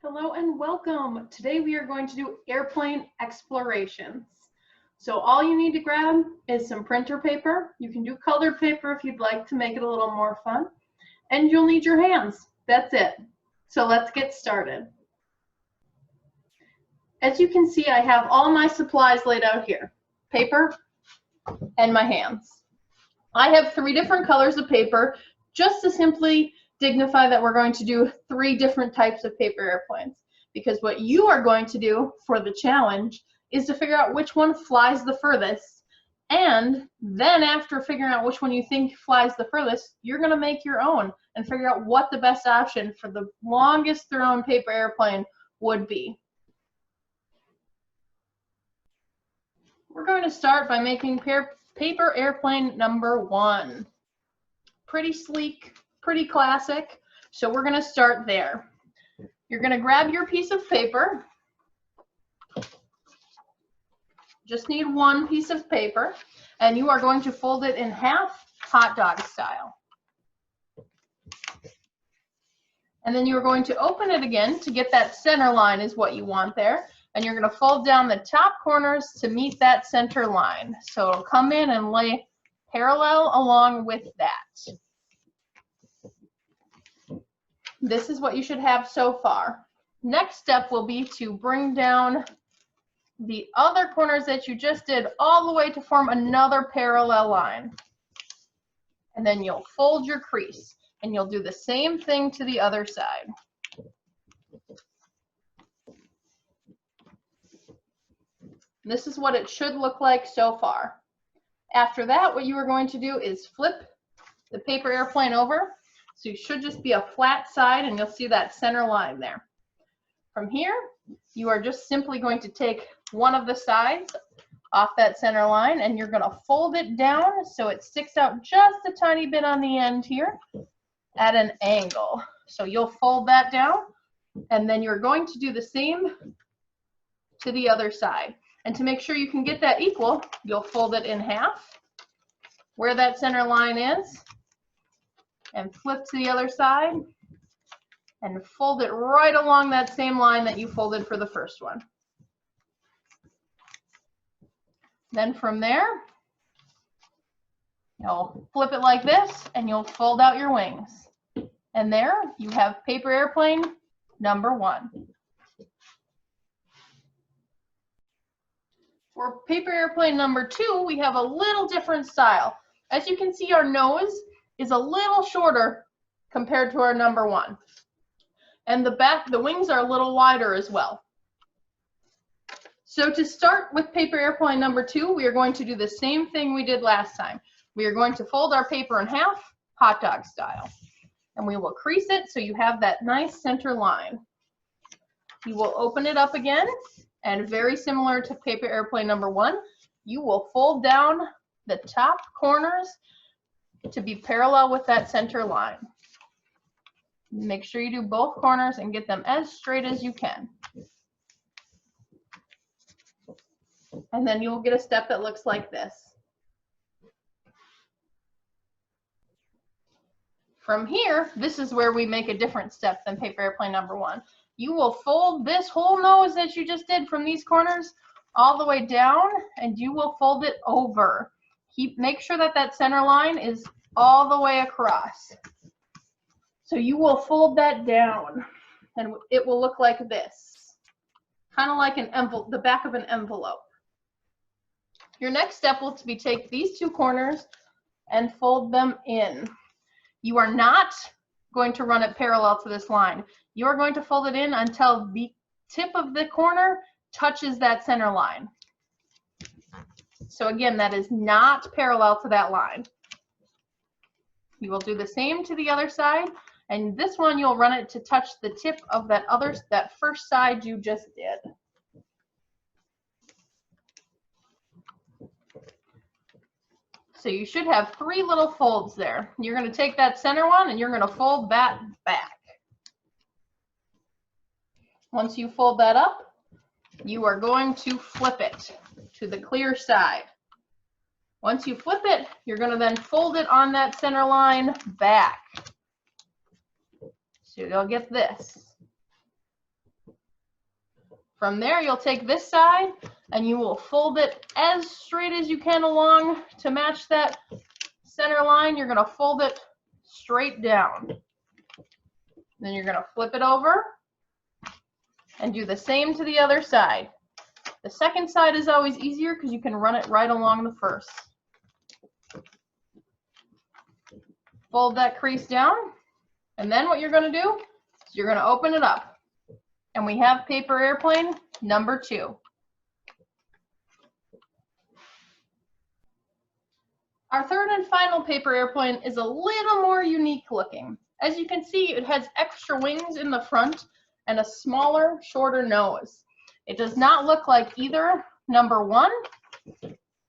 Hello and welcome. Today we are going to do airplane explorations. So all you need to grab is some printer paper. You can do colored paper if you'd like to make it a little more fun. And you'll need your hands. That's it. So let's get started. As you can see, I have all my supplies laid out here. Paper and my hands. I have 3 different colors of paper just to simply dignify that we're going to do 3 different types of paper airplanes, because what you are going to do for the challenge is to figure out which one flies the furthest, and then after figuring out which one you think flies the furthest, you're going to make your own and figure out what the best option for the longest thrown paper airplane would be. We're going to start by making paper airplane number 1. Pretty sleek, pretty classic, so we're going to start there. You're going to grab your piece of paper. Just need 1 piece of paper, and you are going to fold it in half, hot dog style. And then you're going to open it again to get that center line is what you want there, and you're going to fold down the top corners to meet that center line. So it'll come in and lay parallel along with that. This is what you should have so far. Next step will be to bring down the other corners that you just did all the way to form another parallel line. And then you'll fold your crease, and you'll do the same thing to the other side. This is what it should look like so far. After that, what you are going to do is flip the paper airplane over. So you should just be a flat side, and you'll see that center line there. From here, you are just simply going to take one of the sides off that center line, and you're going to fold it down so it sticks out just a tiny bit on the end here at an angle. So you'll fold that down, and then you're going to do the same to the other side. And to make sure you can get that equal, you'll fold it in half where that center line is, and flip to the other side and fold it right along that same line that you folded for the first one. Then from there, you'll flip it like this, and you'll fold out your wings. And there you have paper airplane number 1. For paper airplane number 2, we have a little different style. As you can see, our nose is a little shorter compared to our number 1. And the wings are a little wider as well. So to start with paper airplane number 2, we are going to do the same thing we did last time. We are going to fold our paper in half, hot dog style. And we will crease it so you have that nice center line. You will open it up again, and very similar to paper airplane number 1, you will fold down the top corners to be parallel with that center line. Make sure you do both corners and get them as straight as you can. And then you'll get a step that looks like this. From here, this is where we make a different step than paper airplane number 1. You will fold this whole nose that you just did from these corners all the way down, and you will fold it over. Make sure that that center line is all the way across. So you will fold that down, and it will look like this, kind of like an envelope, the back of an envelope. Your next step will be take these 2 corners and fold them in. You are not going to run it parallel to this line. You are going to fold it in until the tip of the corner touches that center line. So again, that is not parallel to that line. You will do the same to the other side, and this one you'll run it to touch the tip of that first side you just did. So you should have 3 little folds there. You're going to take that center one, and you're going to fold that back. Once you fold that up, you are going to flip it to the clear side. Once you flip it, you're going to then fold it on that center line back. So you'll get this. From there, you'll take this side and you will fold it as straight as you can along to match that center line. You're going to fold it straight down. Then you're going to flip it over and do the same to the other side. The second side is always easier because you can run it right along the first. Fold that crease down, and then what you're going to do is you're going to open it up. And we have paper airplane number 2. Our third and final paper airplane is a little more unique looking. As you can see, it has extra wings in the front and a smaller, shorter nose. It does not look like either number 1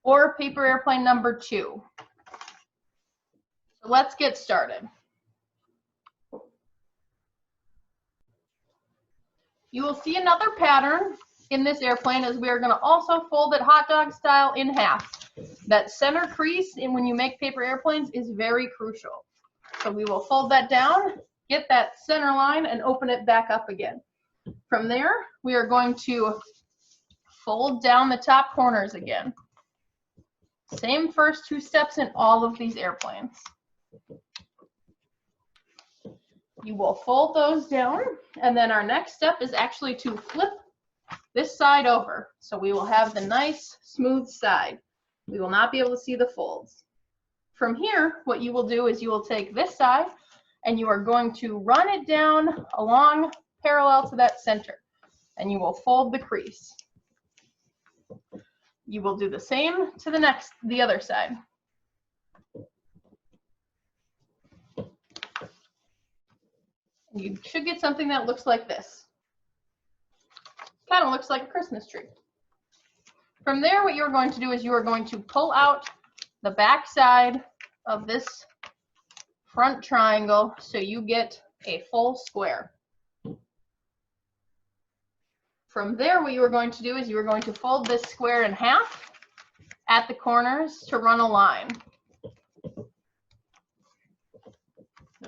or paper airplane number 2. So let's get started. You will see another pattern in this airplane as we are going to also fold it hot dog style in half. That center crease when you make paper airplanes is very crucial. So we will fold that down, get that center line, and open it back up again. From there, we are going to fold down the top corners again. Same first 2 steps in all of these airplanes. You will fold those down, and then our next step is actually to flip this side over. So we will have the nice smooth side. We will not be able to see the folds. From here, what you will do is you will take this side and you are going to run it down along parallel to that center, and you will fold the crease. You will do the same to the other side. You should get something that looks like this. Kind of looks like a Christmas tree. From there, what you're going to do is you are going to pull out the back side of this front triangle so you get a full square. From there, what you are going to do is you are going to fold this square in half at the corners to run a line.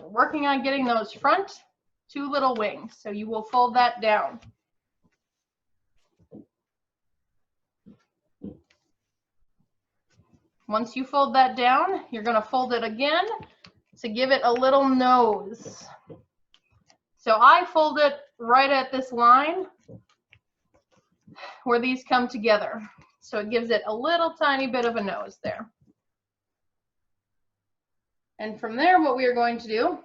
We're working on getting those front 2 little wings, so you will fold that down. Once you fold that down, you're going to fold it again to give it a little nose. So I fold it right at this line where these come together. So it gives it a little tiny bit of a nose there. And from there, what we are going to do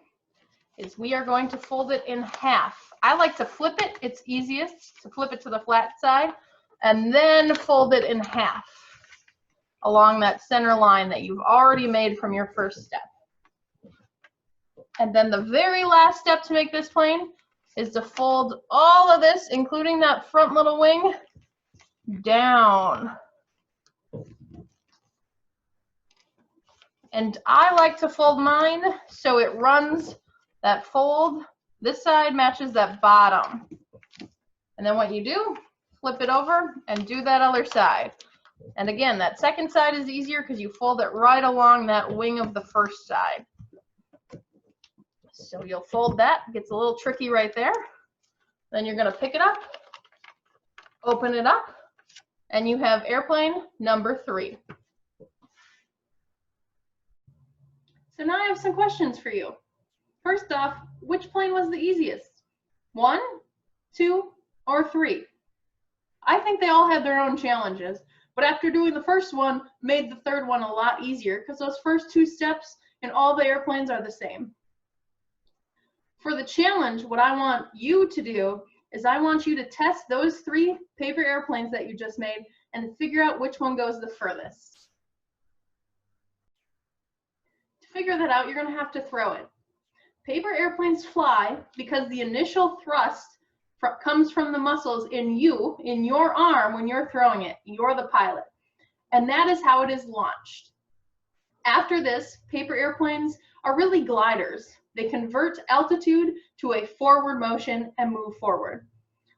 is we are going to fold it in half. I like to flip it. It's easiest to flip it to the flat side and then fold it in half along that center line that you've already made from your first step. And then the very last step to make this plane is to fold all of this, including that front little wing, down. And I like to fold mine so it runs that fold. This side matches that bottom. And then what you do, flip it over and do that other side. And again, that second side is easier because you fold it right along that wing of the first side. So you'll fold that, it gets a little tricky right there. Then you're going to pick it up, open it up, and you have airplane number 3. So now I have some questions for you. First off, which plane was the easiest? 1, 2, or 3? I think they all had their own challenges, but after doing the first one, made the third one a lot easier because those first 2 steps in all the airplanes are the same. For the challenge, what I want you to do is I want you to test those 3 paper airplanes that you just made and figure out which one goes the furthest. To figure that out, you're going to have to throw it. Paper airplanes fly because the initial thrust comes from the muscles in your arm when you're throwing it. You're the pilot. And that is how it is launched. After this, paper airplanes are really gliders. They convert altitude to a forward motion and move forward.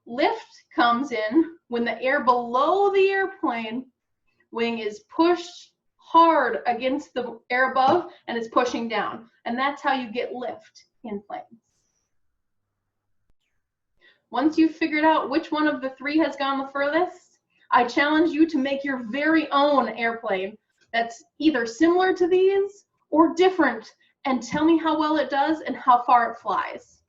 Lift comes in when the air below the airplane wing is pushed hard against the air above and is pushing down. And that's how you get lift in planes. Once you've figured out which one of the three has gone the furthest, I challenge you to make your very own airplane that's either similar to these or different, and tell me how well it does and how far it flies.